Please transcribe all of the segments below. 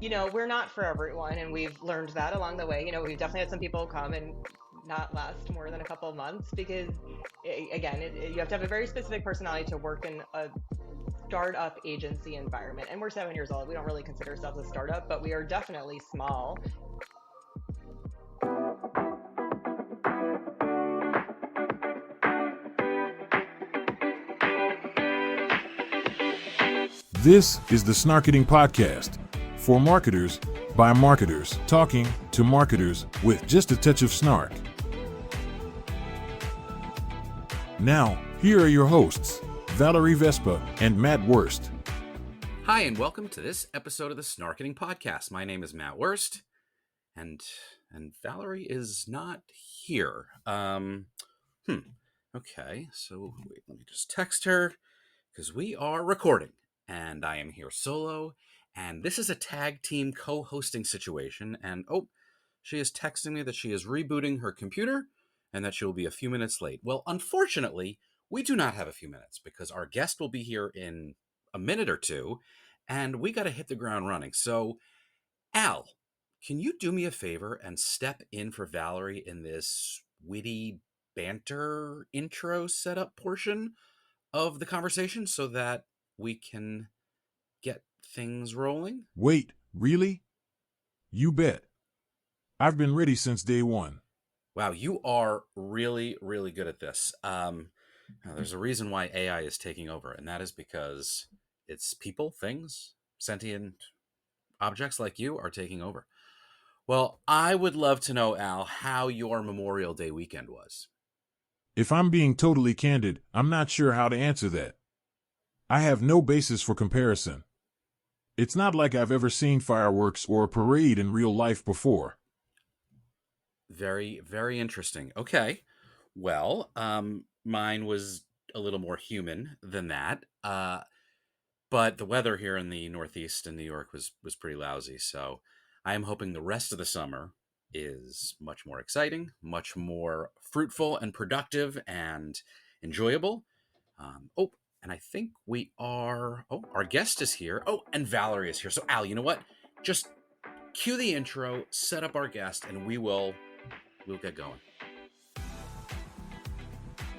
we're not for everyone, and we've learned that along the way. We've definitely had some people come and not last more than a couple of months because, again, you have to have a very specific personality to work in a startup agency environment. And we're 7 years old. We don't really consider ourselves a startup, but we are definitely small. This is the Snarketing Podcast, for marketers, by marketers, talking to marketers with just a touch of snark. Now, here are your hosts, Valerie, Vespa, and Matt Wurst. Hi, and welcome to this episode of the Snarketing Podcast. My name is Matt Wurst, and Valerie is not here. Okay, so wait, let me just text her, because we are recording. And I am here solo, and this is a tag team co-hosting situation, and she is texting me that she is rebooting her computer, and that she will be a few minutes late. Well, unfortunately, we do not have a few minutes, because our guest will be here in a minute or two, and we got to hit the ground running. So, Al, can you do me a favor and step in for Valerie in this witty banter intro setup portion of the conversation so that we can get things rolling? Wait, really? You bet. I've been ready since day one. Wow, you are really, really good at this. There's a reason why AI is taking over, and that is because it's people, things, sentient objects like you are taking over. Well, I would love to know, Al, how your Memorial Day weekend was. If I'm being totally candid, I'm not sure how to answer that. I have no basis for comparison. It's not like I've ever seen fireworks or a parade in real life before. Very, very interesting. Okay. Well, mine was a little more human than that. But the weather here in the Northeast in New York was pretty lousy. So I am hoping the rest of the summer is much more exciting, much more fruitful and productive and enjoyable. And I think we are... our guest is here. And Valerie is here. So, Al, you know what? Just cue the intro, set up our guest, and we'll get going.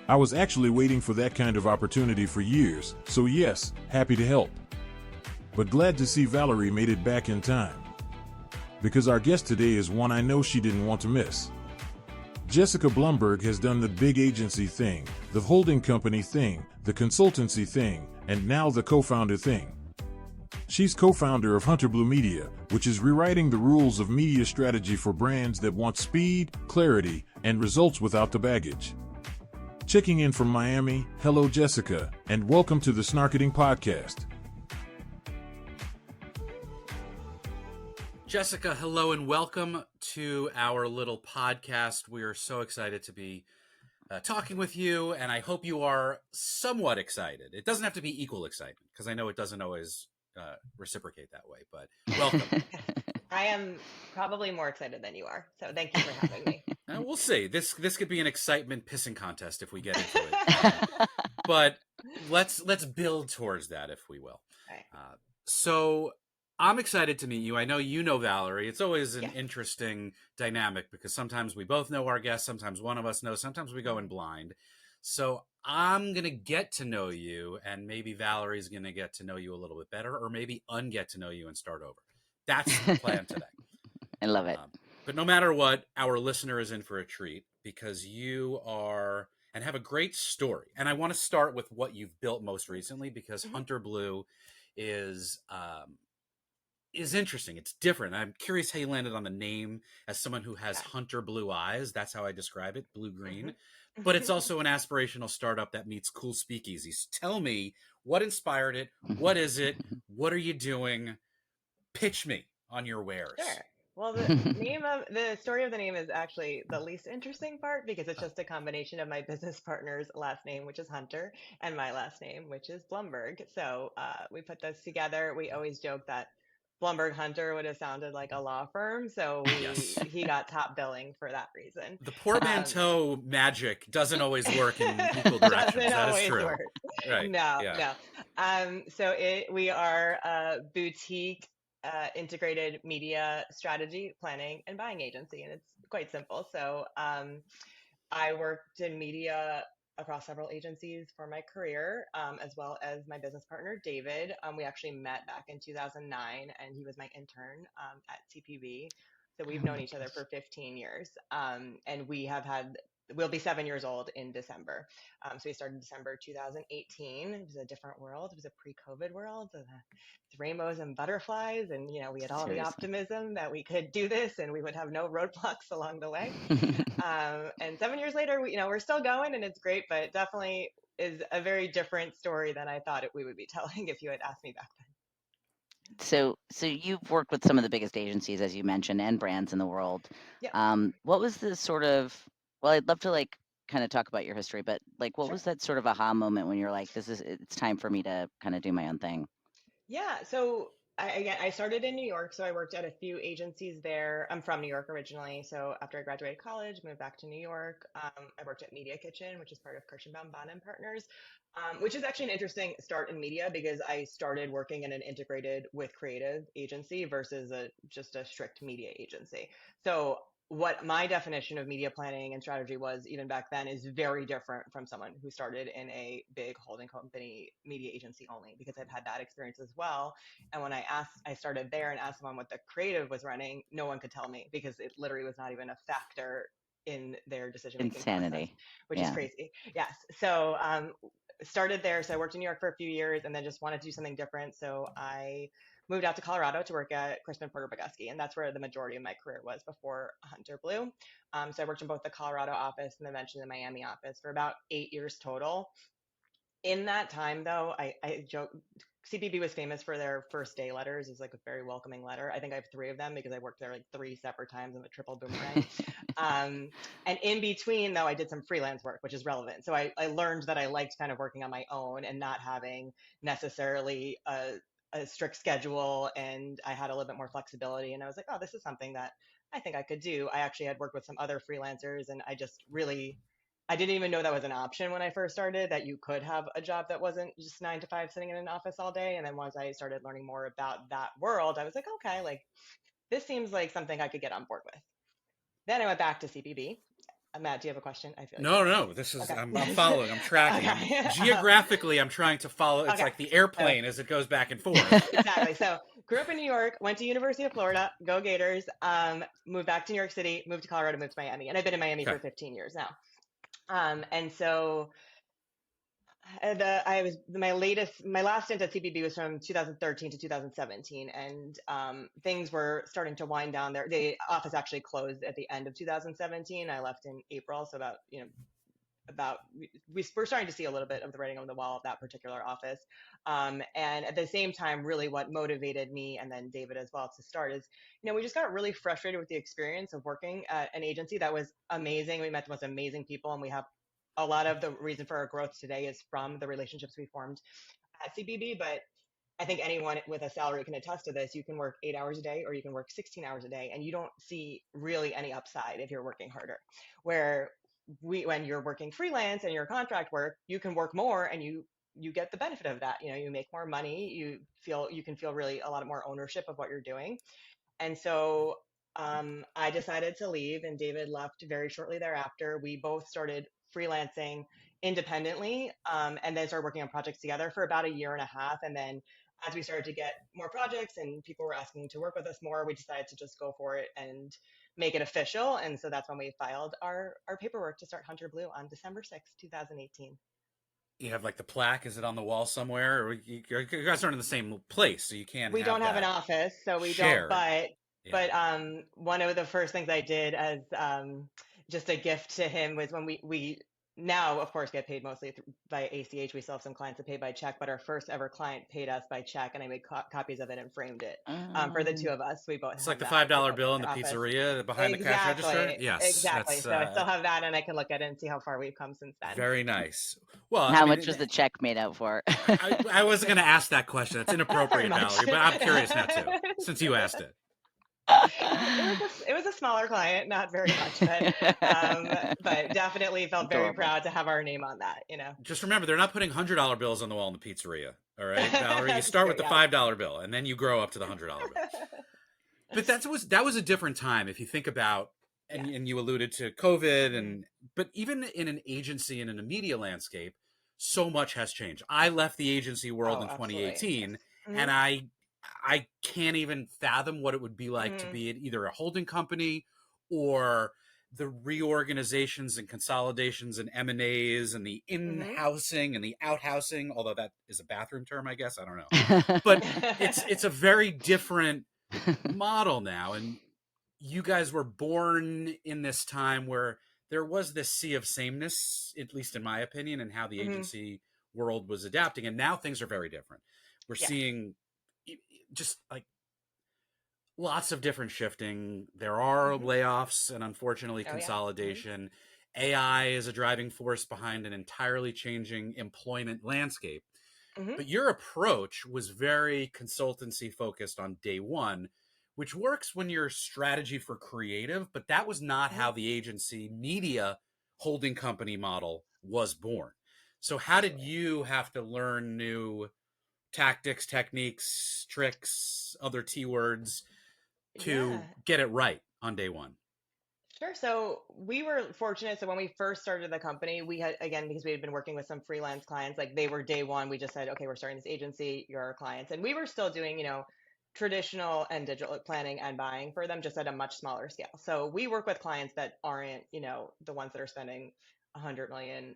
I was actually waiting for that kind of opportunity for years, so yes, happy to help. But glad to see Valerie made it back in time. Because our guest today is one I know she didn't want to miss. Jessica Blumberg has done the big agency thing, the holding company thing, the consultancy thing, and now the co-founder thing. She's co-founder of hunterblu Media, which is rewriting the rules of media strategy for brands that want speed, clarity, and results without the baggage. Checking in from Miami, hello Jessica, and welcome to the Snarketing Podcast. Jessica, hello and welcome to our little podcast. We are so excited to be talking with you, and I hope you are somewhat excited. It doesn't have to be equal excitement, because I know it doesn't always reciprocate that way, but welcome. I am probably more excited than you are, so thank you for having me. We'll see. This could be an excitement pissing contest if we get into it. But let's build towards that, if we will. Right. So I'm excited to meet you. I know you know Valerie. It's always an interesting dynamic because sometimes we both know our guests, sometimes one of us knows, sometimes we go in blind. So I'm going to get to know you, and maybe Valerie's going to get to know you a little bit better, or maybe unget to know you and start over. That's the plan today. I love it. But no matter what, our listener is in for a treat because you are and have a great story. And I want to start with what you've built most recently because hunterblu is interesting. It's different. I'm curious how you landed on the name as someone who has hunter blue eyes. That's how I describe it, blue-green. But it's also an aspirational startup that meets cool speakeasies. Tell me, what inspired it? What is it? What are you doing? Pitch me on your wares. Sure. Well, the story of the name is actually the least interesting part because it's just a combination of my business partner's last name, which is Hunter, and my last name, which is Blumberg. So we put those together. We always joke that Blumberg Hunter would have sounded like a law firm, so he got top billing for that reason. The portmanteau magic doesn't always work in equal directions. That is true. Right. No. So we are a boutique integrated media strategy, planning, and buying agency, and it's quite simple. So I worked in media across several agencies for my career, as well as my business partner, David. We actually met back in 2009, and he was my intern at CPB. So we've known each other for 15 years. And we'll be 7 years old in December. So we started December 2018. It was a different world. It was a pre-COVID world. With rainbows and butterflies. And, we had all the optimism that we could do this and we would have no roadblocks along the way. And 7 years later, we're still going and it's great, but it definitely is a very different story than I thought we would be telling if you had asked me back then. So you've worked with some of the biggest agencies, as you mentioned, and brands in the world. Yeah. What was the sort of, well, I'd love to kind of talk about your history, but what was that sort of aha moment when you're like, it's time for me to kind of do my own thing? Yeah. So I started in New York, so I worked at a few agencies there. I'm from New York originally, so after I graduated college, moved back to New York. I worked at Media Kitchen, which is part of Kirschenbaum Bond and Partners, which is actually an interesting start in media because I started working in an integrated with creative agency versus just a strict media agency. So what my definition of media planning and strategy was even back then is very different from someone who started in a big holding company media agency only, because I've had that experience as well. And when I started there and asked someone what the creative was running, no one could tell me because it literally was not even a factor in their decision-making process, which is crazy. Yes. So started there. So I worked in New York for a few years and then just wanted to do something different. So I moved out to Colorado to work at Crispin Porter Bogusky, and that's where the majority of my career was before hunterblu. So I worked in both the Colorado office and eventually the Miami office for about 8 years total. In that time, though, I joke, CPB was famous for their first day letters. It's like a very welcoming letter. I think I have 3 of them because I worked there like 3 separate times in a triple boomerang. And in between, though, I did some freelance work, which is relevant. So I learned that I liked kind of working on my own and not having necessarily a strict schedule, and I had a little bit more flexibility. And I was like, oh, this is something that I think I could do. I actually had worked with some other freelancers, and I didn't even know that was an option when I first started, that you could have a job that wasn't just 9 to 5 sitting in an office all day. And then once I started learning more about that world, I was like, okay, this seems like something I could get on board with. Then I went back to CPB. Matt, do you have a question? I feel like No. This is okay. I'm following. I'm tracking. Okay. Geographically, I'm trying to follow. It's like the airplane as it goes back and forth. Exactly. So grew up in New York, went to University of Florida, go Gators. Moved back to New York City, moved to Colorado, moved to Miami, and I've been in Miami for 15 years now. And so my last stint at CPB was from 2013 to 2017, and things were starting to wind down there. The office actually closed at the end of 2017. I left in April, so we're starting to see a little bit of the writing on the wall of that particular office. And at the same time, really what motivated me and then David as well to start is, we just got really frustrated with the experience of working at an agency that was amazing. We met the most amazing people, and we have a lot of the reason for our growth today is from the relationships we formed at CPB. But I think anyone with a salary can attest to this. You can work 8 hours a day or you can work 16 hours a day, and you don't see really any upside if you're working harder. When you're working freelance and your contract work, you can work more and you get the benefit of that. You make more money, you can feel really a lot more ownership of what you're doing. And so I decided to leave, and David left very shortly thereafter. We both started freelancing independently, and then started working on projects together for about 1.5 years. And then as we started to get more projects and people were asking to work with us more, we decided to just go for it and make it official. And so that's when we filed our paperwork to start hunterblu on December 6th, 2018. You have the plaque? Is it on the wall somewhere? Or you guys aren't in the same place, so you can't. We don't have an office, so we don't. But one of the first things I did as just a gift to him was when we now, of course, get paid mostly by ACH. We still have some clients that pay by check, but our first ever client paid us by check, and I made copies of it and framed it for the 2 of us. We both. It's like the $5 bill in the pizzeria behind the cash register. Yes, exactly. So I still have that, and I can look at it and see how far we've come since then. Very nice. Well, how much was the check made out for? I wasn't going to ask that question. That's inappropriate, Valerie, but I'm curious now too, since you asked it. It was a smaller client, not very much, but definitely felt very Adorable. proud to have our name on that, you know. Just remember, they're not putting $100 bills on the wall in the pizzeria. All right, Valerie, you That's start true, with the yes. $5 bill, and then you grow up to the $100 bill. But that was a different time if you think about, and Yes. and you alluded to COVID, but even in an agency and in a media landscape, so much has changed. I left the agency world Oh, in absolutely. 2018, Yes. and I can't even fathom what it would be like to be at either a holding company or the reorganizations and consolidations and M&As and the in-housing and the out-housing, although that is a bathroom term, I guess. I don't know. But it's a very different model now. And you guys were born in this time where there was this sea of sameness, at least in my opinion, and how the agency world was adapting. And now things are very different. We're seeing just like lots of different shifting. There are layoffs and unfortunately consolidation. AI is a driving force behind an entirely changing employment landscape. But your approach was very consultancy focused on day one, which works when you're strategy for creative, but that was not how the agency media holding company model was born. So how did you have to learn new tactics, techniques, tricks, other T words to get it right on day one? Sure. So we were fortunate. So when we first started the company, we had, again, because we had been working with some freelance clients, like they were day one, we just said, okay, we're starting this agency, you're our clients. And we were still doing, traditional and digital planning and buying for them, just at a much smaller scale. So we work with clients that aren't, the ones that are spending $100 million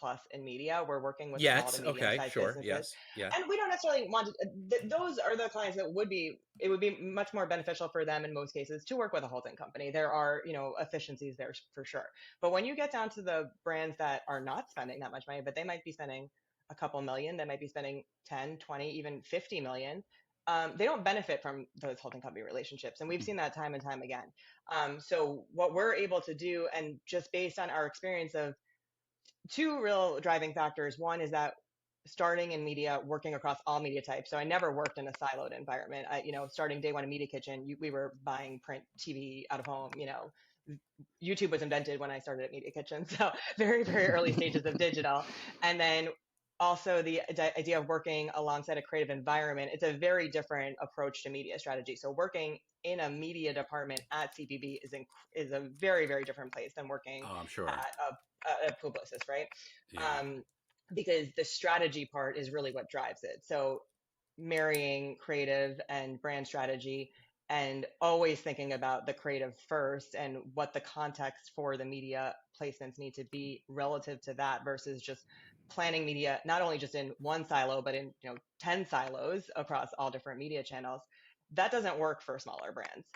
plus in media. We're working with small to medium sized businesses. And we don't necessarily want to, those are the clients that it would be much more beneficial for them in most cases to work with a holding company. There are, efficiencies there for sure. But when you get down to the brands that are not spending that much money, but they might be spending a couple million, they might be spending 10, 20, even 50 million. They don't benefit from those holding company relationships. And we've seen that time and time again. So what we're able to do, and just based on our experience of two real driving factors. One is that starting in media, working across all media types. So I never worked in a siloed environment. Starting day one in Media Kitchen, we were buying print TV out of home. YouTube was invented when I started at Media Kitchen. So very, very early stages of digital. And then also the idea of working alongside a creative environment. It's a very different approach to media strategy. So working in a media department at CPB is a very, very different place than working at a Publicis, right? Because the strategy part is really what drives it. So marrying creative and brand strategy and always thinking about the creative first and what the context for the media placements need to be relative to that versus just planning media, not only just in one silo, but in 10 silos across all different media channels. That doesn't work for smaller brands.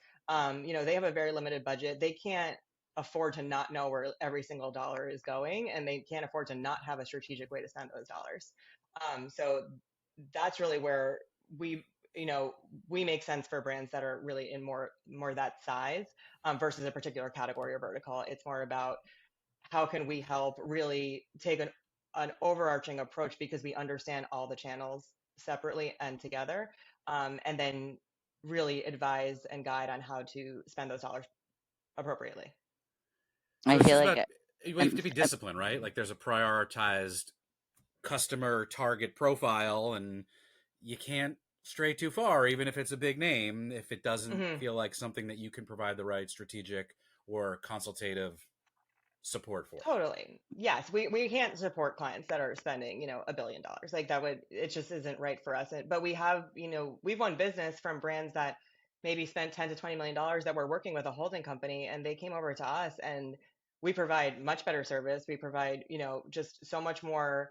They have a very limited budget. They can't afford to not know where every single dollar is going, and they can't afford to not have a strategic way to spend those dollars. So that's really where we make sense for brands that are really in more that size versus a particular category or vertical. It's more about how can we help really take an overarching approach because we understand all the channels separately and together, and then really advise and guide on how to spend those dollars appropriately. So I feel like you have to be disciplined, right? Like there's a prioritized customer target profile, and you can't stray too far, even if it's a big name, if it doesn't feel like something that you can provide the right strategic or consultative support for. Totally. Yes. We can't support clients that are spending, $1 billion. Like it just isn't right for us. But we have, we've won business from brands that maybe spent 10 to $20 million that were working with a holding company, and they came over to us, and we provide much better service. We provide, just so much more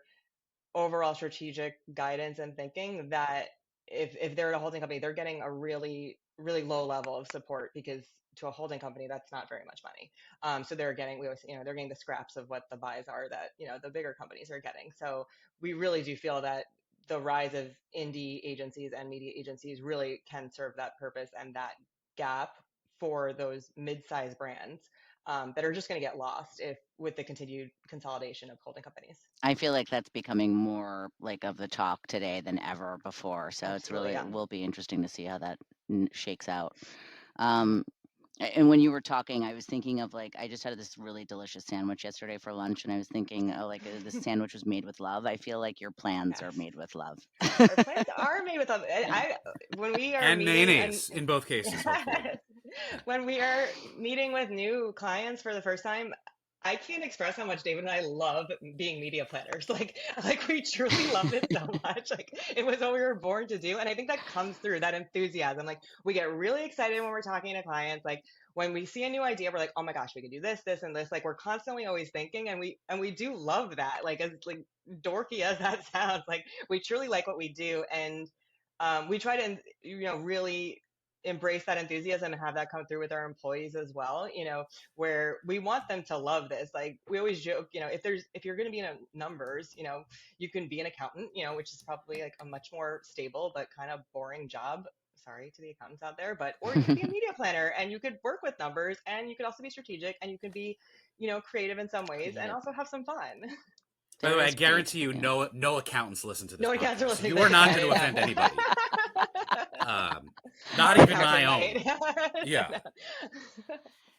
overall strategic guidance and thinking that if they're at a holding company, they're getting a really, really low level of support because to a holding company, that's not very much money. So they're getting, they're getting the scraps of what the buys are that, the bigger companies are getting. So we really do feel that the rise of indie agencies and media agencies really can serve that purpose and that gap for those mid-sized brands that are just going to get lost with the continued consolidation of holding companies. I feel like that's becoming more like of the talk today than ever before. So Absolutely, it will be interesting to see how that shakes out. And when you were talking, I was thinking of like, I just had this really delicious sandwich yesterday for lunch, and I was thinking, oh, like this sandwich was made with love. I feel like your plans are Yes. made with love. Our plans are made with love. When we are And meeting and mayonnaise in both cases, hopefully. when we are meeting with new clients for the first time, I can't express how much David and I love being media planners. Like we truly love it so much. Like it was what we were born to do. And I think that comes through that enthusiasm. Like we get really excited when we're talking to clients. Like when we see a new idea, we're like, oh my gosh, we can do this, this, and this. Like we're constantly always thinking, and we do love that. Like as like dorky as that sounds, like we truly like what we do. And we try to, really embrace that enthusiasm and have that come through with our employees as well, where we want them to love this. Like we always joke, if you're going to be in numbers, you can be an accountant, which is probably like a much more stable but kind of boring job. Sorry to the accountants out there, or you could be a media planner and you could work with numbers, and you could also be strategic, and you could be, creative in some ways and also have some fun. By the way, I There is guarantee you, creativity. no accountants listen to this No podcast. accountants are listening You to are this. not going to Yeah. offend anybody. Not Our even my accountant own. might. Yeah.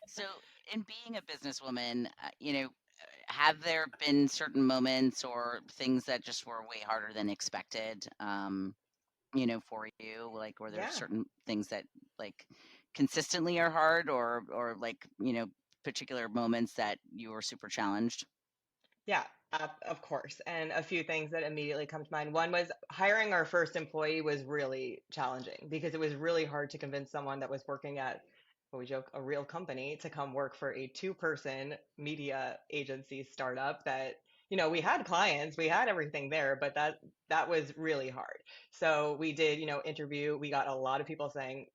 So, in being a businesswoman, have there been certain moments or things that just were way harder than expected? For you, like, were there Yeah. certain things that like consistently are hard, or like particular moments that you were super challenged? Yeah, of course. And a few things that immediately come to mind. One was hiring our first employee was really challenging because it was really hard to convince someone that was working at, what we joke, a real company to come work for a two-person media agency startup that, we had clients, we had everything there, but that was really hard. So we did, interview. We got a lot of people saying,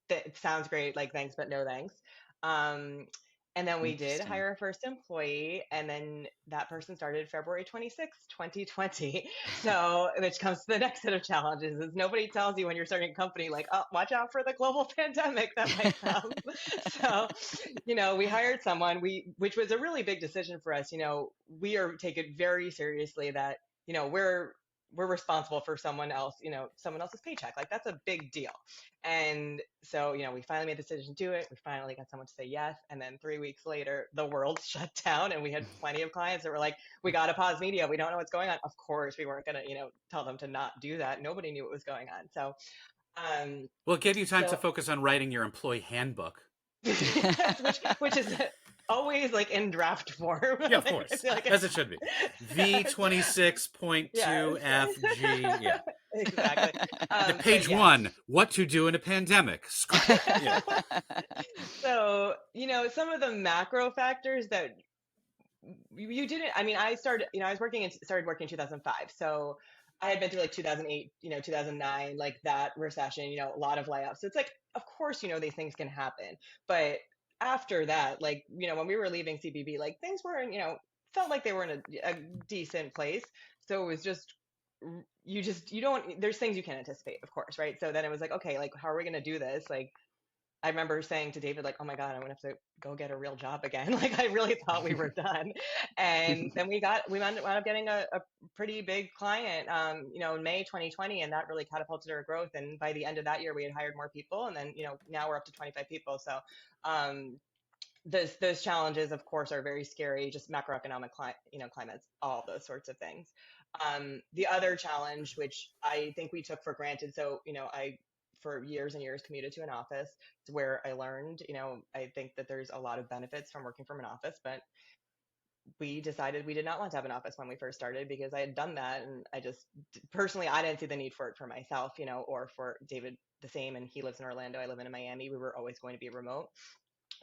it sounds great, like thanks, but no thanks. Um, and then we did Interesting. hire our first employee, and then that person started February 26th, 2020. So, which comes to the next set of challenges is nobody tells you when you're starting a company, like, oh, watch out for the global pandemic that might come. So, we hired someone, which was a really big decision for us. We are taken very seriously that, we're responsible for someone else's paycheck. Like that's a big deal. And so, we finally made the decision to do it. We finally got someone to say yes. And then 3 weeks later, the world shut down, and we had plenty of clients that were like, we got to pause media. We don't know what's going on. Of course, we weren't going to, tell them to not do that. Nobody knew what was going on. So, Well, it gave you time to so focus on writing your employee handbook. which is always like in draft form. Yeah, of course. As it should be. V26.2 Yes. FG. Yeah. Exactly. Page but yeah. 1, what to do in a pandemic. Yeah. So, some of the macro factors that you didn't, I mean, I started working in 2005. So I had been through like 2008, 2009, like that recession, a lot of layoffs. So it's like, of course, these things can happen. But after that, like, when we were leaving CBB, like things were in, felt like they were in a decent place. So it was just, you don't, there's things you can't anticipate, of course, right? So then it was like, okay, like, how are we going to do this? Like, I remember saying to David, like, oh my God, I'm gonna have to go get a real job again. Like I really thought we were done. And then we wound up getting a pretty big client, in May 2020, and that really catapulted our growth. And by the end of that year, we had hired more people. And then, now we're up to 25 people. So, those challenges, of course, are very scary, just macroeconomic, climates, all those sorts of things. The other challenge, which I think we took for granted. So, I, for years and years, commuted to an office. It's where I learned, I think that there's a lot of benefits from working from an office, but we decided we did not want to have an office when we first started because I had done that. And I just personally, I didn't see the need for it for myself, or for David the same. And he lives in Orlando. I live in Miami. We were always going to be remote.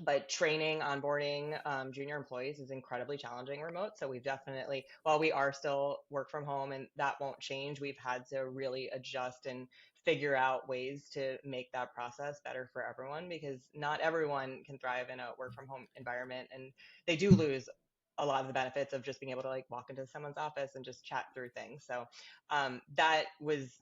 But training, onboarding junior employees is incredibly challenging remote. So we've definitely, while we are still work from home and that won't change, we've had to really adjust and figure out ways to make that process better for everyone, because not everyone can thrive in a work from home environment, and they do lose a lot of the benefits of just being able to like walk into someone's office and just chat through things. So that was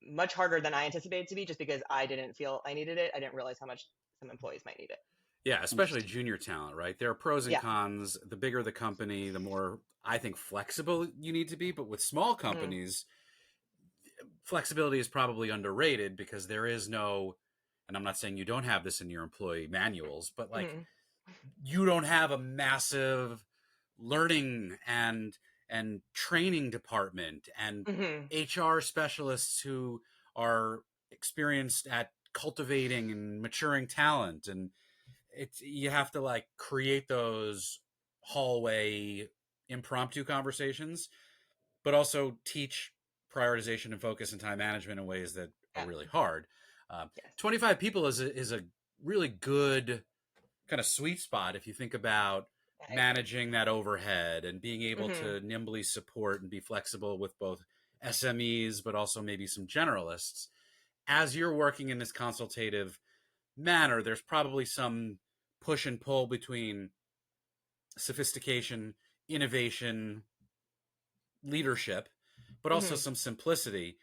much harder than I anticipated to be, just because I didn't feel I needed it. I didn't realize how much some employees might need it. Yeah, especially junior talent, right? There are pros and Yeah. cons. The bigger the company, the more, I think, flexible you need to be. But with small companies, flexibility is probably underrated because there is no, and I'm not saying you don't have this in your employee manuals, but like Mhm. you don't have a massive learning and training department and Mhm. HR specialists who are experienced at cultivating and maturing talent, and it's you have to like create those hallway impromptu conversations, but also teach prioritization and focus and time management in ways that are Yeah. really hard. Yes. 25 people is a really good kind of sweet spot if you think about I agree. managing that overhead and being able Mhm. to nimbly support and be flexible with both SMEs, but also maybe some generalists. As you're working in this consultative manner, there's probably some push and pull between sophistication, innovation, leadership, but also Mhm. some simplicity.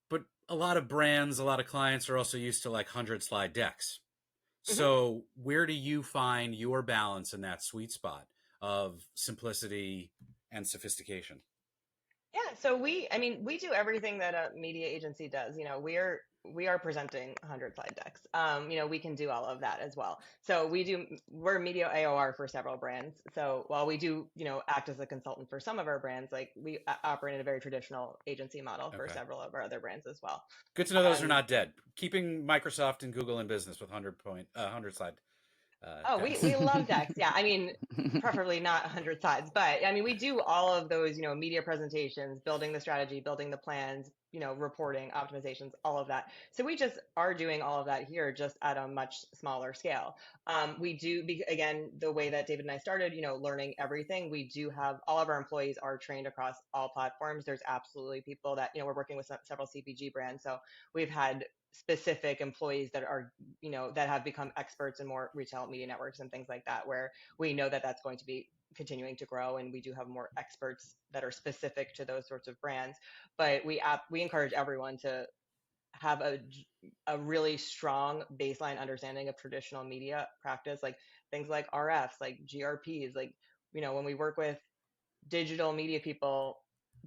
But a lot of brands, a lot of clients are also used to like 100 slide decks. Mhm. So, where do you find your balance in that sweet spot of simplicity and sophistication? Yeah, so I mean, we do everything that a media agency does. You know, we are presenting 100 slide decks. You know, we can do all of that as well. So we're media AOR for several brands. So while we do, you know, act as a consultant for some of our brands, like we operate in a very traditional agency model for Okay. several of our other brands as well. Good to know those are Um, not dead. Keeping Microsoft and Google in business with 100 slide Oh, we decks. love decks. Yeah, I mean, preferably not 100 sides, but I mean, we do all of those, you know, media presentations, building the strategy, building the plans, you know, reporting, optimizations, all of that. So we just are doing all of that here, just at a much smaller scale. Again, the way that David and I started, you know, learning everything. We do have all of our employees are trained across all platforms. There's absolutely people that, you know, we're working with several CPG brands, so we've had specific employees that are, you know, that have become experts in more retail media networks and things like that, where we know that that's going to be continuing to grow, and we do have more experts that are specific to those sorts of brands. But we encourage everyone to have a really strong baseline understanding of traditional media practice, like things like RFs, like GRPs, like, you know, when we work with digital media people,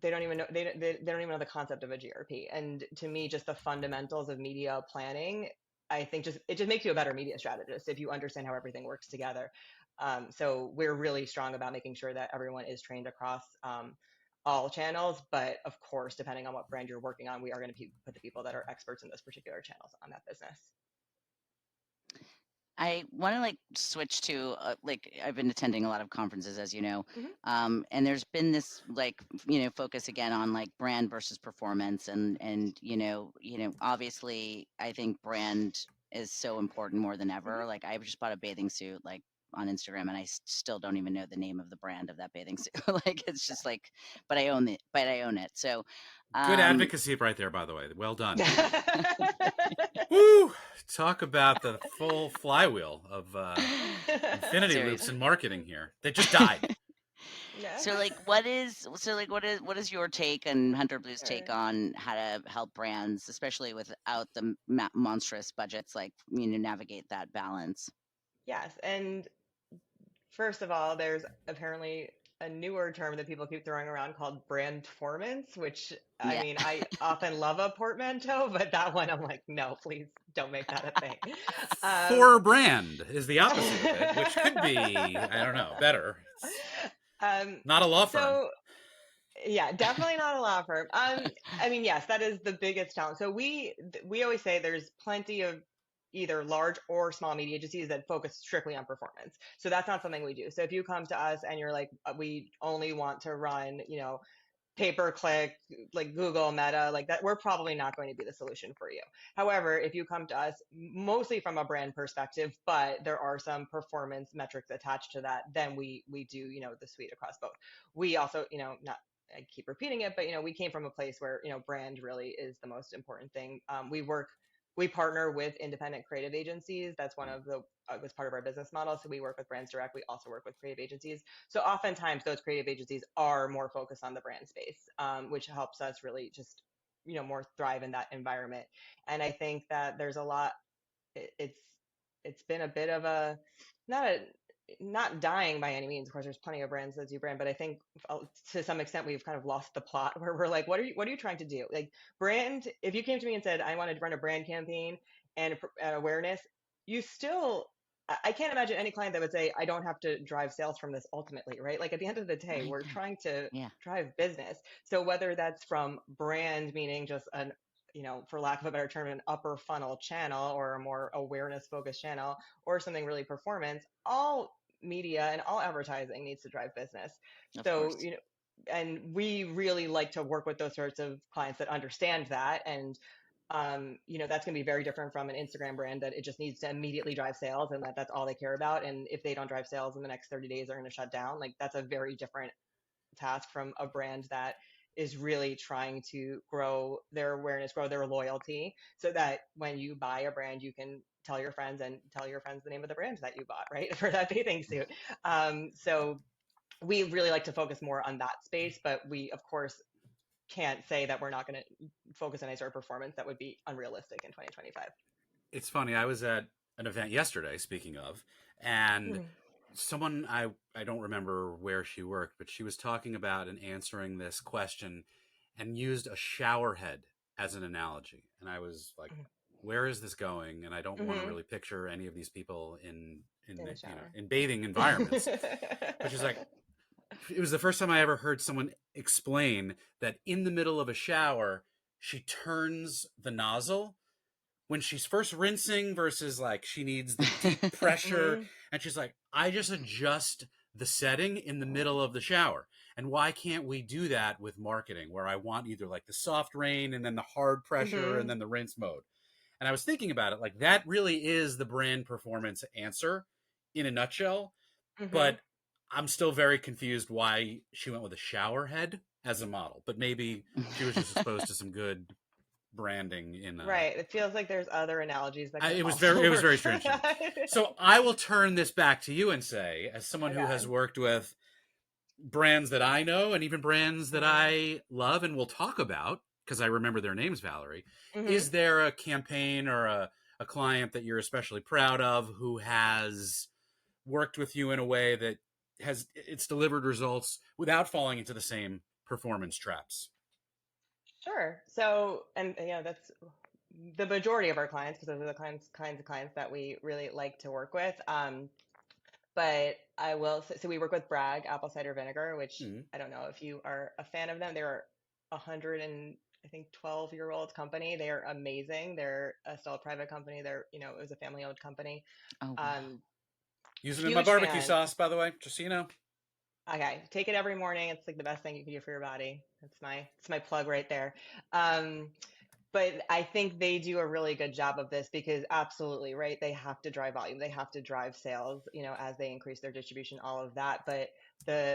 they don't even know they don't even know the concept of a GRP. And to me, just the fundamentals of media planning, I think just it just makes you a better media strategist if you understand how everything works together. So we're really strong about making sure that everyone is trained across all channels. But of course, depending on what brand you're working on, we are going to put the people that are experts in those particular channels on that business. I want to like switch to like I've been attending a lot of conferences, as you know, Hmm. and there's been this like focus again on like brand versus performance, and obviously I think brand is so important more than ever. Hmm. Like I just bought a bathing suit like on Instagram, and I still don't even know the name of the brand of that bathing suit. Like it's just like, but I own it. So, Good um, advocacy right there, by the way. Well done. Yeah. Woo! Talk about the full flywheel of infinity loops seriously. in marketing here. They just died. Yeah. So like what is your take and Hunter Blue's take Sure. on how to help brands, especially without the monstrous budgets, like navigate that balance? Yes, and first of all, there's apparently a newer term that people keep throwing around called brandformance, which I Yeah. mean, I often love a portmanteau, but that one I'm like, no, please don't make that a thing. Um, For brand is the opposite of it, which could be, I don't know, better. It's um, not a law firm. so yeah, definitely not a law firm. I mean, yes, that is the biggest challenge. So we always say there's plenty of either large or small media agencies that focus strictly on performance. So that's not something we do. So if you come to us and you're like, we only want to run, you know, pay per click, like Google, Meta, like that, we're probably not going to be the solution for you. However, if you come to us mostly from a brand perspective, but there are some performance metrics attached to that, then we do, you know, the suite across both. We also, you know, not I keep repeating it, but you know, we came from a place where, you know, brand really is the most important thing. We partner with independent creative agencies. That's one of the was part of our business model. So we work with brands direct. We also work with creative agencies. So oftentimes those creative agencies are more focused on the brand space, which helps us really just, you know, more thrive in that environment. And I think that there's a lot. It's been a bit of a not a not dying by any means. Of course, there's plenty of brands that do brand, but I think to some extent we've kind of lost the plot where we're like, what are you trying to do? Like brand, if you came to me and said, I want to run a brand campaign and awareness, you still, I can't imagine any client that would say, I don't have to drive sales from this ultimately, right? Like at the end of the day, Right. we're trying to Yeah. drive business. So whether that's from brand, meaning just an, for lack of a better term, an upper funnel channel or a more awareness focused channel, or something really performance, all media and all advertising needs to drive business. Of So, course. and we really like to work with those sorts of clients that understand that. And, that's going to be very different from an Instagram brand that it just needs to immediately drive sales and that's all they care about. And if they don't drive sales in the next 30 days, they're going to shut down. Like that's a very different task from a brand that is really trying to grow their awareness, grow their loyalty, so that when you buy a brand, you can tell your friends the name of the brand that you bought, right? For that bathing suit. So we really like to focus more on that space, but we, of course, can't say that we're not going to focus on any sort of performance. That would be unrealistic in 2025. It's funny. I was at an event yesterday, speaking of, and someone, I don't remember where she worked, but she was talking about and answering this question and used a shower head as an analogy. And I was like, where is this going? And I don't want to really picture any of these people in bathing environments. But she's like, it was the first time I ever heard someone explain that in the middle of a shower, she turns the nozzle when she's first rinsing versus like she needs the deep pressure. And she's like, I just adjust the setting in the middle of the shower. And why can't we do that with marketing where I want either like the soft rain and then the hard pressure and then the rinse mode? And I was thinking about it, like that really is the brand performance answer in a nutshell. But I'm still very confused why she went with a shower head as a model. But maybe she was just exposed to some good branding in right. It feels like there's other analogies that it was very strange. So I will turn this back to you and say, as someone who has worked with brands that I know and even brands that I love and will talk about because I remember their names, Valerie, is there a campaign or a client that you're especially proud of who has worked with you in a way that it's delivered results without falling into the same performance traps? Sure. So, and that's the majority of our clients, because those are the kinds of clients that we really like to work with. But I will say, so we work with Bragg apple cider vinegar, which I don't know if you are a fan of them. They're 12-year-old company. They are amazing. They're still a private company. It was a family-owned company. Oh, wow. Use them in my barbecue sauce, by the way, just so you know. Okay, take it every morning. It's like the best thing you can do for your body. It's my plug right there. But I think they do a really good job of this because absolutely, right? They have to drive volume. They have to drive sales, as they increase their distribution, all of that. But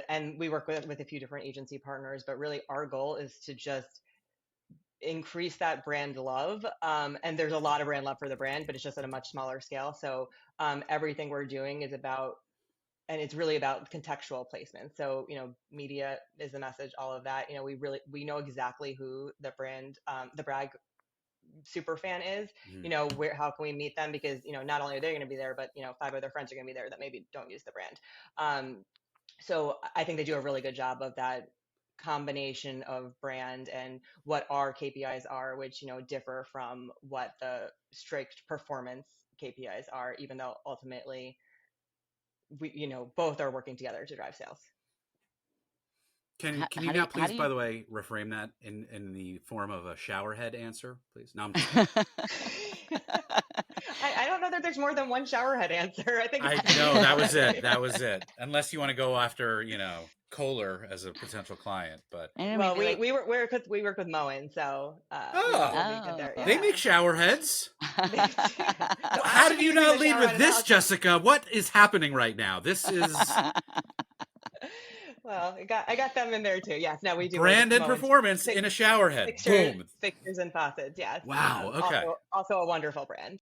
and we work with a few different agency partners, but really our goal is to just increase that brand love. And there's a lot of brand love for the brand, but it's just at a much smaller scale. So everything we're doing is about, and it's really about contextual placement. So, media is the message, all of that. We know exactly who the brand, the Bragg super fan is, how can we meet them? Because, not only are they going to be there, but, 5 of their friends are going to be there that maybe don't use the brand. So I think they do a really good job of that combination of brand and what our KPIs are, which, differ from what the strict performance KPIs are, even though ultimately we, both are working together to drive sales. Can you now please, by the way, reframe that in the form of a shower head answer, please? No, I'm just I don't know that there's more than one shower head answer. I think that was it. That was it. Unless you want to go after, Kohler as a potential client, but well, we work with Moen, so they make shower heads. How did you not lead with this, Jessica? What is happening right now? This is. Well, I got them in there too. Yes, now we do brand and performance in a shower head. Boom. Fixtures and faucets. Yes. Wow. Okay. Also a wonderful brand.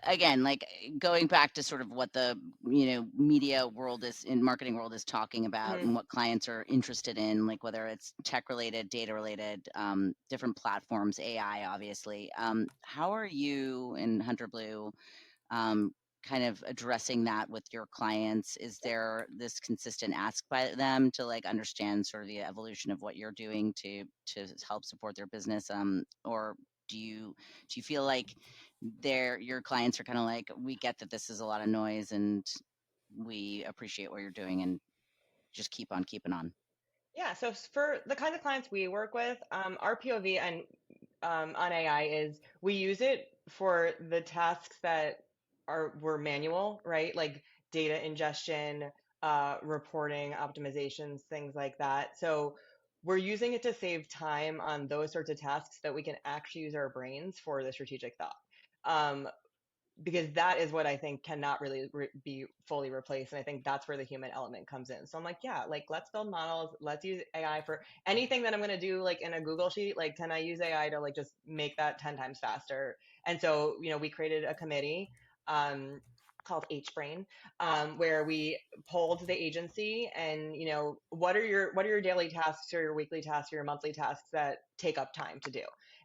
Again, like going back to sort of what the media world marketing world is talking about and what clients are interested in, like whether it's tech related, data related, different platforms, AI, obviously. How are you in hunterblu kind of addressing that with your clients? Is there this consistent ask by them to like understand sort of the evolution of what you're doing to help support their business? Or do you feel like your clients are kind of like, we get that this is a lot of noise and we appreciate what you're doing and just keep on keeping on? Yeah, so for the kinds of clients we work with, our POV and on AI is we use it for the tasks that were manual, right? Like data ingestion, reporting, optimizations, things like that. So we're using it to save time on those sorts of tasks that we can actually use our brains for the strategic thought. Because that is what I think cannot really be fully replaced. And I think that's where the human element comes in. So I'm like, yeah, like let's build models. Let's use AI for anything that I'm going to do, like in a Google sheet. Like, can I use AI to like just make that 10 times faster? And so, we created a committee called HBrain, where we polled the agency and, what are your daily tasks or your weekly tasks or your monthly tasks that take up time to do?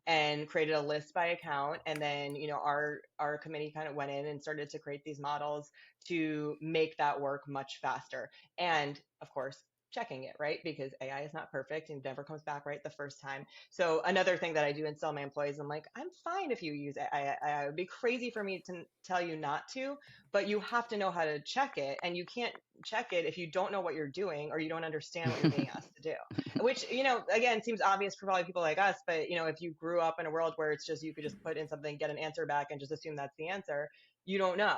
And created a list by account. And then, our committee kind of went in and started to create these models to make that work much faster. And of course, checking it, right? Because AI is not perfect and never comes back right the first time. So another thing that I do instill my employees, I'm like, I'm fine if you use AI. It would be crazy for me to tell you not to, but you have to know how to check it. And you can't check it if you don't know what you're doing or you don't understand what you're being asked to do. Which, again, seems obvious for probably people like us, but, if you grew up in a world where it's just, you could just put in something, get an answer back and just assume that's the answer, you don't know.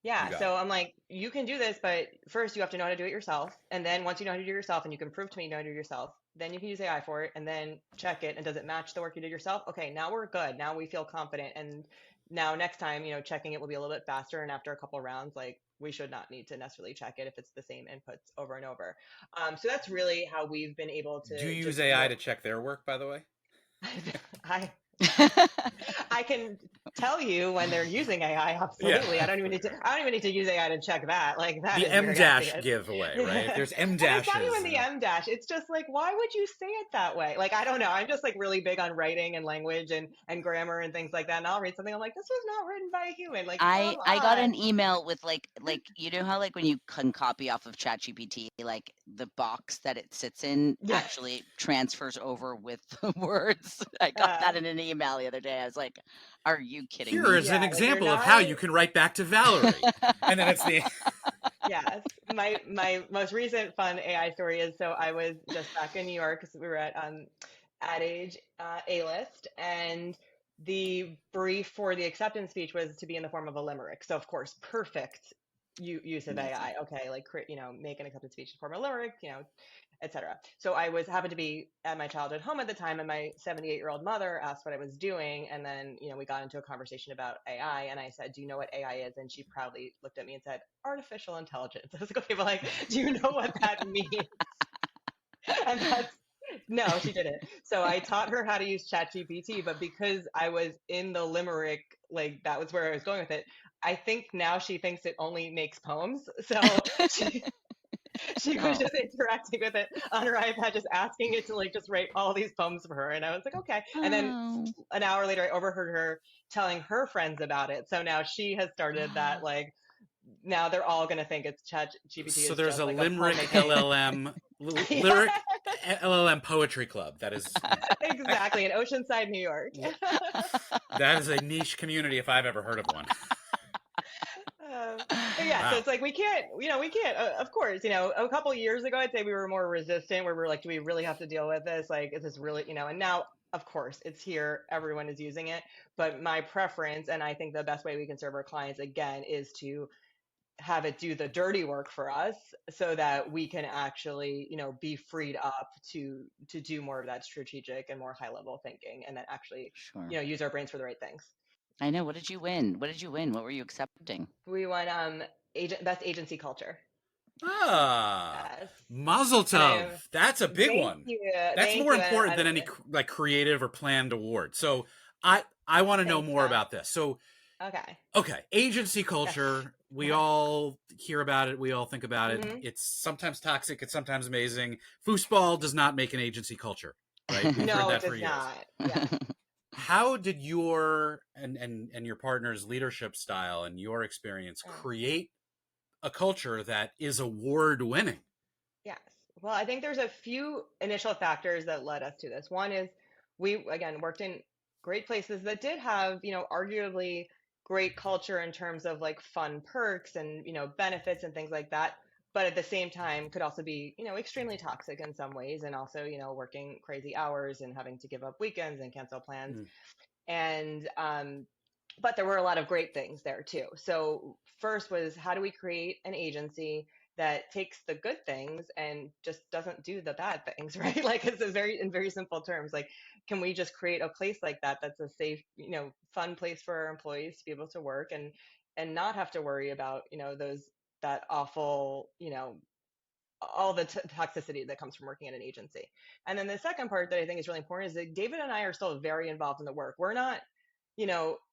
Yeah. So I'm like, you can do this, but first you have to know how to do it yourself. And then once you know how to do it yourself and you can prove to me you know how to do it yourself, then you can use AI for it and then check it. And does it match the work you did yourself? Okay, now we're good. Now we feel confident. And now next time, checking it will be a little bit faster. And after a couple of rounds, like we should not need to necessarily check it if it's the same inputs over and over. So that's really how we've been able to. Do you use AI to check their work, by the way? I can tell you when they're using AI. Absolutely, yeah. I don't even need to use AI to check that. Like that. The M- giveaway, right? If there's M dashes. It's not even the M dash. It's just like, why would you say it that way? Like, I don't know. I'm just like really big on writing and language and grammar and things like that. And I'll read something, I'm like, this was not written by a human. Like, I got an email with like how like when you can copy off of ChatGPT, like the box that it sits in actually transfers over with the words. I got that in an email the other day. I was like, are you kidding me? Here is an example of how you can write back to Valerie. And then it's the Yes. My most recent fun AI story is, so I was just back in New York because we were at Ad Age A-List, and the brief for the acceptance speech was to be in the form of a limerick. So of course, perfect use of AI. Okay, like make an acceptance speech in the form of a limerick, etc. So I happened to be at my childhood home at the time, and my 78-year-old mother asked what I was doing, and then we got into a conversation about AI, and I said, "Do you know what AI is?" And she proudly looked at me and said, "Artificial intelligence." I was like, "Okay, but like, do you know what that means?" And no, she didn't. So I taught her how to use ChatGPT, but because I was in the limerick, like that was where I was going with it. I think now she thinks it only makes poems. So she was just interacting with it on her iPad, just asking it to like just write all these poems for her. And I was like, okay. And then an hour later, I overheard her telling her friends about it. So now she has started that, like, now they're all going to think it's ChatGPT. So there's a like limerick LLM, lyric LLM poetry club. That is exactly in Oceanside, New York. That is a niche community if I've ever heard of one. Yeah, wow. So it's like we can't, of course, a couple of years ago, I'd say we were more resistant, where we were like, do we really have to deal with this? Like, is this really, and now, of course, it's here, everyone is using it. But my preference, and I think the best way we can serve our clients, again, is to have it do the dirty work for us so that we can actually, be freed up to do more of that strategic and more high level thinking, and then actually, use our brains for the right things. I know. What did you win? What were you accepting? We won best agency culture. Yes. Mazel tov. That's a big one. That's more important than any like creative or planned award. So I want to know more about this. So okay, agency culture. We all hear about it. We all think about it. It's sometimes toxic. It's sometimes amazing. Foosball does not make an agency culture, right? No, it does not. Yeah. How did your and your partner's leadership style and your experience create a culture that is award winning? Yes. Well, I think there's a few initial factors that led us to this. One is we, again, worked in great places that did have, arguably great culture in terms of like fun perks and, benefits and things like that. But at the same time, could also be, extremely toxic in some ways, and also, working crazy hours and having to give up weekends and cancel plans. And, but there were a lot of great things there too. So first was, how do we create an agency that takes the good things and just doesn't do the bad things, right? Like, it's in very simple terms, like, can we just create a place like that that's a safe, fun place for our employees to be able to work and not have to worry about, that awful, all the toxicity that comes from working at an agency. And then the second part that I think is really important is that David and I are still very involved in the work. We're not,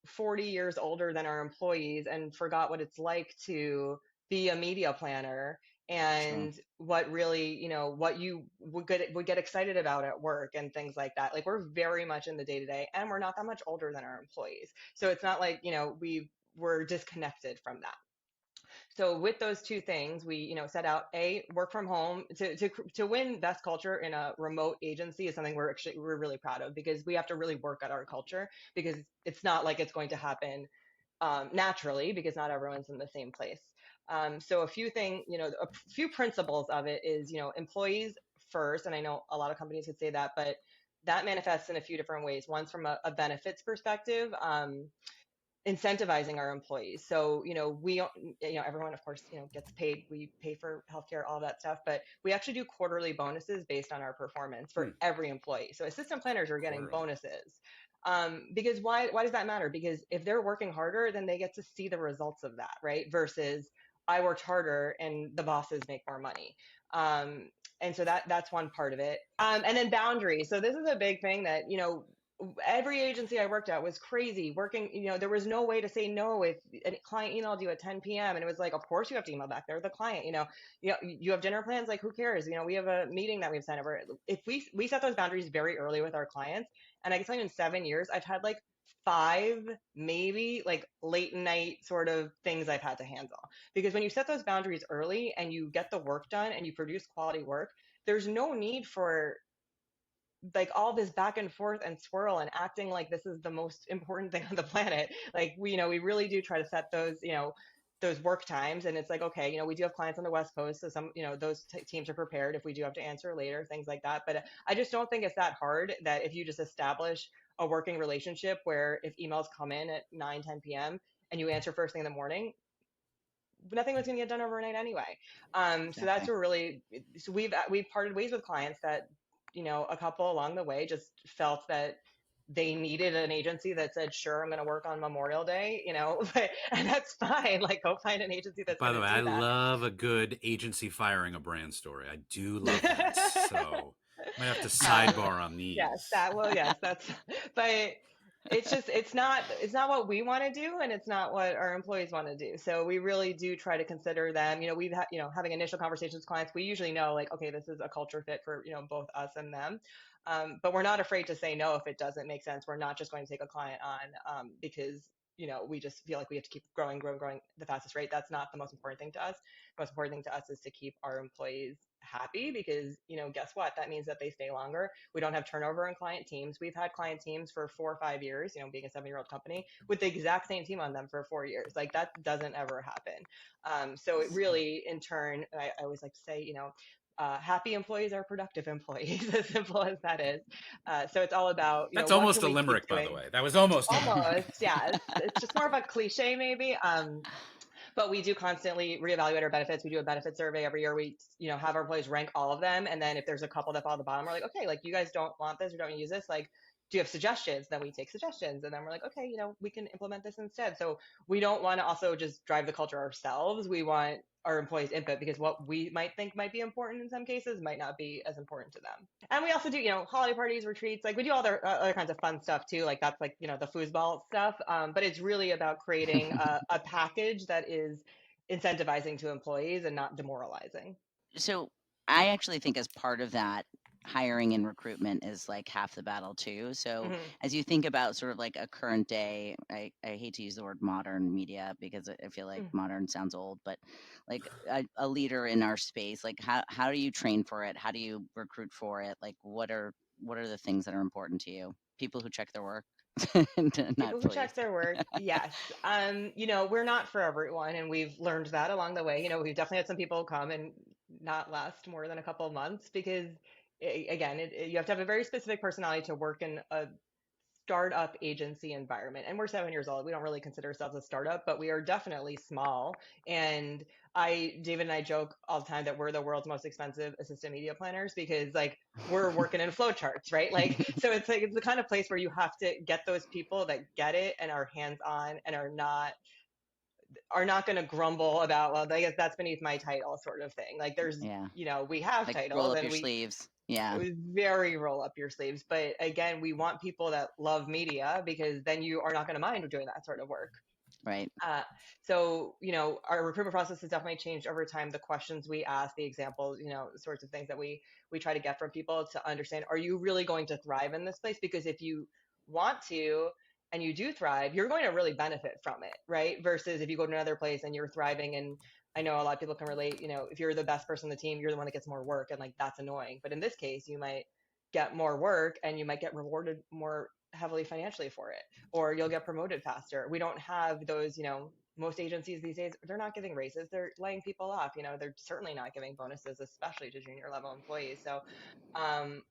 40 years older than our employees and forgot what it's like to be a media planner and what really, what you would get excited about at work and things like that. Like, we're very much in the day to day, and we're not that much older than our employees. So it's not like, we're disconnected from that. So with those two things, we, set out work from home to win best culture in a remote agency is something we're really proud of, because we have to really work at our culture, because it's not like it's going to happen naturally, because not everyone's in the same place. So a few principles of it is, employees first. And I know a lot of companies would say that, but that manifests in a few different ways. One's from a benefits perspective. Incentivizing our employees. So, everyone, of course, gets paid. We pay for healthcare, all that stuff, but we actually do quarterly bonuses based on our performance for every employee. So assistant planners are getting bonuses. Because why does that matter? Because if they're working harder, then they get to see the results of that, right? Versus I worked harder and the bosses make more money. And so that's one part of it. And then boundaries. So this is a big thing that, every agency I worked at was crazy working. There was no way to say no if a client emailed you at 10 p.m. and it was like, of course you have to email back. They're the client. You have dinner plans. Like, who cares? We have a meeting that we've sent over. If we set those boundaries very early with our clients, and I can tell you, in 7 years, I've had like 5, maybe, like late night sort of things I've had to handle. Because when you set those boundaries early and you get the work done and you produce quality work, there's no need for like all this back and forth and swirl and acting like this is the most important thing on the planet. Like, we really do try to set those, those work times. And it's like, okay, we do have clients on the West Coast. So some, those teams are prepared if we do have to answer later, things like that. But I just don't think it's that hard, that if you just establish a working relationship where if emails come in at 9, 10 p.m. and you answer first thing in the morning, nothing was going to get done overnight anyway. So that's so we've parted ways with clients that, a couple along the way just felt that they needed an agency that said, sure, I'm going to work on Memorial Day, and that's fine. Like, go find an agency that's By the way, I that. love a good agency firing a brand story. I do love that. So I might have to sidebar on these. Yes, that's, but it's not what we want to do, and it's not what our employees want to do. So we really do try to consider them. We've had, having initial conversations with clients, we usually know, like, okay, this is a culture fit for, both us and them. But we're not afraid to say no if it doesn't make sense. We're not just going to take a client on because, we just feel like we have to keep growing the fastest rate. That's not the most important thing to us. The most important thing to us is to keep our employees happy, because, guess what? That means that they stay longer. We don't have turnover in client teams. We've had client teams for 4 or 5 years, being a 7-year-old company, with the exact same team on them for 4 years. Like, that doesn't ever happen. So it really, in turn, I always like to say, happy employees are productive employees, as simple as that is. So it's all about, that's almost a limerick, by the way. That was almost, yeah. It's just more of a cliche, maybe. But we do constantly reevaluate our benefits. We do a benefit survey every year. We, have our employees rank all of them. And then if there's a couple that fall at the bottom, we're like, okay, like, you guys don't want this or don't use this. Like, do you have suggestions? Then we take suggestions. And then we're like, okay, we can implement this instead. So we don't want to also just drive the culture ourselves. We want our employees' input, because what we might think might be important in some cases might not be as important to them. And we also do, holiday parties, retreats. Like, we do all the other kinds of fun stuff too. Like, that's like, the foosball stuff. But it's really about creating a package that is incentivizing to employees and not demoralizing. So I actually think as part of that, hiring and recruitment is like half the battle too. So Mhm. as you think about sort of like a current day, I hate to use the word modern media because I feel like Mm. modern sounds old, but like a leader in our space, like how do you train for it? How do you recruit for it? Like what are the things that are important to you? People who check their work, not People who please. check their work, yes. We're not for everyone, and we've learned that along the way. We've definitely had some people come and not last more than a couple of months because, again, you have to have a very specific personality to work in a startup agency environment. And we're 7 years old. We don't really consider ourselves a startup, but we are definitely small. And David and I joke all the time that we're the world's most expensive assistant media planners because like we're working in flowcharts, right? Like, so it's like, it's the kind of place where you have to get those people that get it and are hands on and are not going to grumble about, well, I guess that's beneath my title sort of thing. Like there's, Yeah. we have Like roll titles up and your sleeves. Yeah. it was very roll up your sleeves. But again, we want people that love media because then you are not going to mind doing that sort of work. Right. So, our recruitment process has definitely changed over time. The questions we ask, the examples, sorts of things that we try to get from people to understand, are you really going to thrive in this place? Because if you want to and you do thrive, you're going to really benefit from it, right? Versus if you go to another place and you're thriving, and I know a lot of people can relate, if you're the best person on the team, you're the one that gets more work, and like that's annoying. But in this case, you might get more work and you might get rewarded more heavily financially for it, or you'll get promoted faster. We don't have those, most agencies these days, they're not giving raises, they're laying people off. They're certainly not giving bonuses, especially to junior level employees. So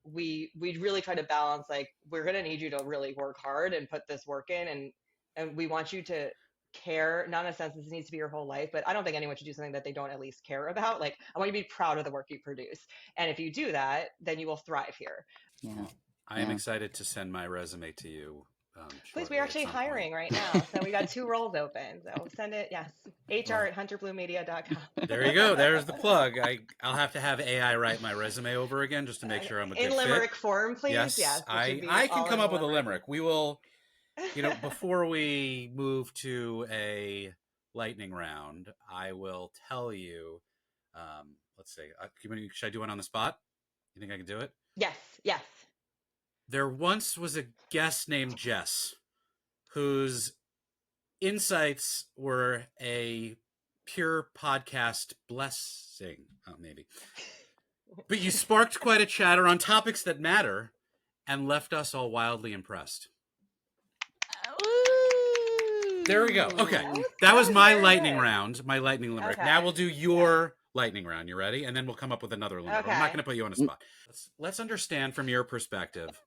we really try to balance, like, we're going to need you to really work hard and put this work in, and we want you to care, not in a sense this needs to be your whole life, but I don't think anyone should do something that they don't at least care about. Like, I want you to be proud of the work you produce, and if you do that, then you will thrive here. Yeah. Well, I am excited to send my resume to you. Please, Shortly we're at actually some hiring point. right now. So we got 2 roles open. So send it. Yes. HR at hunterblumedia.com. There you go. There's the plug. I'll have to have AI write my resume over again just to make sure I'm a In good fit. limerick form, please. Yes, Yes. It should be I can all come in up the with a limerick. limerick. We will, before we move to a lightning round, I will tell you. Let's see. Should I do one on the spot? You think I can do it? Yes. Yes. There once was a guest named Jess whose insights were a pure podcast blessing. Oh, maybe. But you sparked quite a chatter on topics that matter and left us all wildly impressed. There we go. Okay. That was my lightning round, my lightning limerick. Okay. Now we'll do your lightning round. You ready? And then we'll come up with another limerick. Okay. I'm not going to put you on a spot. Let's understand from your perspective.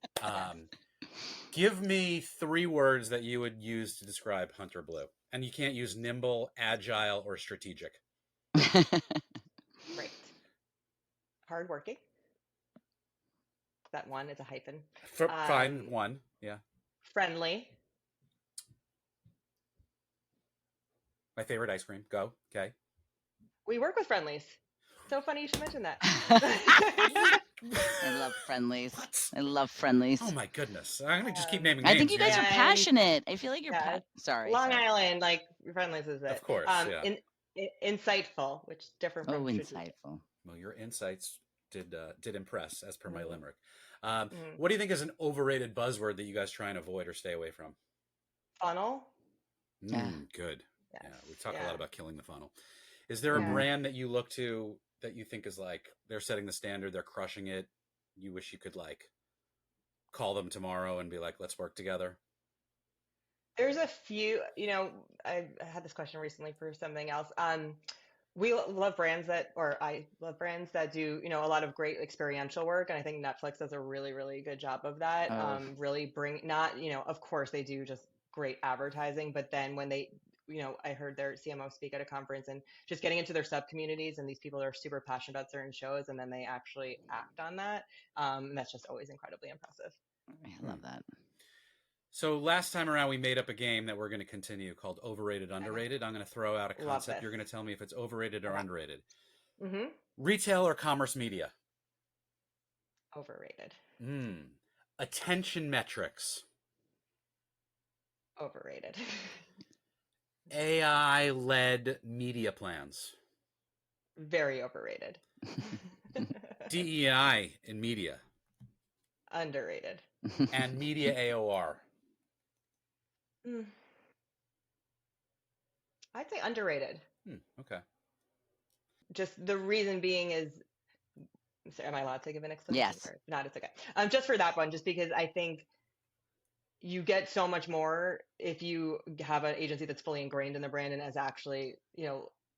Give me 3 words that you would use to describe Hunter Blue. And you can't use nimble, agile, or strategic. Great. Hardworking. That one is a hyphen. Fine, 1. Yeah. Friendly. My favorite ice cream. Go. Okay. We work with friendlies. So funny you should mention that. I love friendlies. I love friendlies. Oh my goodness. I'm going to just keep naming names. I think you guys are passionate. I feel like you're sorry. Long Island, like friendlies is it. Of course, yeah. Insightful, which is different from insightful. Well, your insights did impress, as per my limerick. What do you think is an overrated buzzword that you guys try and avoid or stay away from? Funnel. Good. Yes. Yeah, we talk a lot about killing the funnel. Is there a brand that you look to that you think is like, they're setting the standard, they're crushing it, you wish you could like call them tomorrow and be like, let's work together? There's a few, I had this question recently for something else. I love brands that do, a lot of great experiential work. And I think Netflix does a really, really good job of that. Really of course they do just great advertising, but then when they, I heard their CMO speak at a conference and just getting into their sub communities, and these people are super passionate about certain shows, and then they actually act on that. And that's just always incredibly impressive. I love that. So last time around, we made up a game that we're going to continue called Overrated, Underrated. I'm going to throw out a concept. You're going to tell me if it's overrated or underrated. Mm-hmm. Retail or commerce media? Overrated. Attention metrics? Overrated. AI-led media plans? Very overrated. DEI in media? Underrated. And media AOR. I'd say underrated. Okay. Just the reason being is, am I allowed to give an explanation? Yes. Or not, it's okay. Just for that one, just because I think you get so much more if you have an agency that's fully ingrained in the brand and has actually,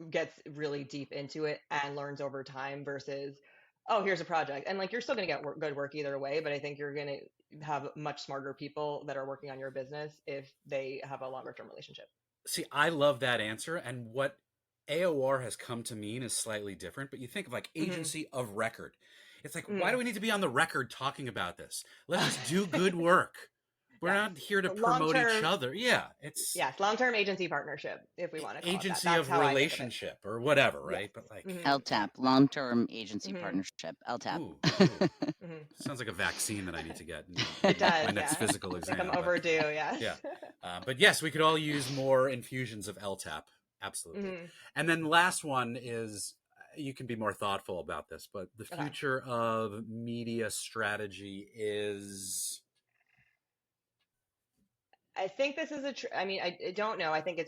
gets really deep into it and learns over time versus, oh, here's a project. And like, you're still going to get good work either way, but I think you're going to have much smarter people that are working on your business if they have a longer term relationship. See, I love that answer. And what AOR has come to mean is slightly different, but you think of like agency of record. It's like, why do we need to be on the record talking about this? Let's just do good work. We're not here to promote each other. Yeah, it's long-term agency partnership, if we want to call agency it that. of relationship or whatever, right? But like LTAP, long-term agency partnership. LTAP. Ooh. Sounds like a vaccine that I need to get. It does. My next physical exam. I'm overdue. Yes. Yeah. But yes, we could all use more infusions of LTAP. Absolutely. And then last one is, you can be more thoughtful about this, but the future of media strategy is. I think this is I don't know. I think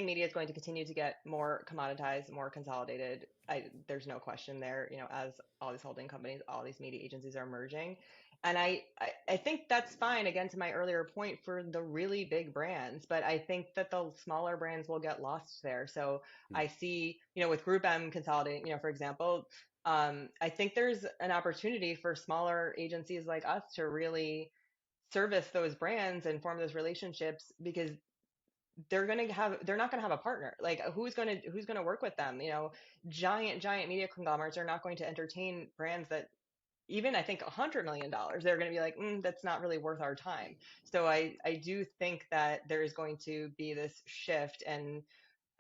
media is going to continue to get more commoditized, more consolidated. There's no question there, as all these holding companies, all these media agencies are merging. And I think that's fine, again, to my earlier point, for the really big brands, but I think that the smaller brands will get lost there. So I see, with Group M consolidating, for example, I think there's an opportunity for smaller agencies like us to really service those brands and form those relationships, because they're not going to have a partner. Like, who's going to work with them? Giant media conglomerates are not going to entertain brands that, even I think $100 million, they're going to be like, that's not really worth our time. So I do think that there is going to be this shift, and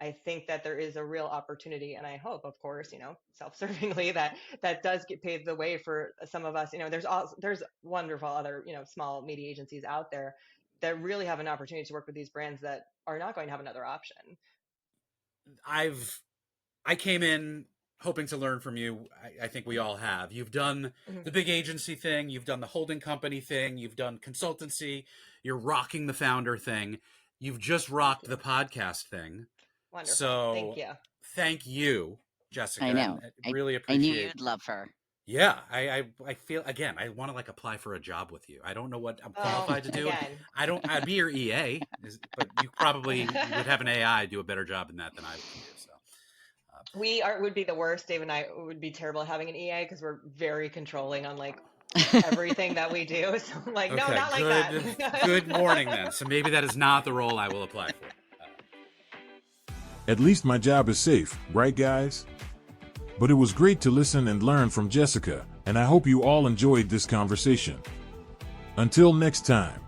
I think that there is a real opportunity, and I hope, of course, self-servingly, that does pave the way for some of us. There's wonderful other, small media agencies out there that really have an opportunity to work with these brands that are not going to have another option. I came in hoping to learn from you. I think we all have. You've done the big agency thing. You've done the holding company thing. You've done consultancy. You're rocking the founder thing. You've just rocked the podcast thing. Wonderful. So thank you, Jessica. I know. I really appreciate. I knew you'd love her. Yeah, I feel, again, I want to apply for a job with you. I don't know what I'm qualified to do. Again. I'd be your EA, but you probably would have an AI do a better job than that than I would do. So we would be the worst. Dave and I would be terrible at having an EA because we're very controlling on everything that we do. So no, not like that. Good morning then. So maybe that is not the role I will apply for. At least my job is safe, right guys? But it was great to listen and learn from Jessica, and I hope you all enjoyed this conversation. Until next time.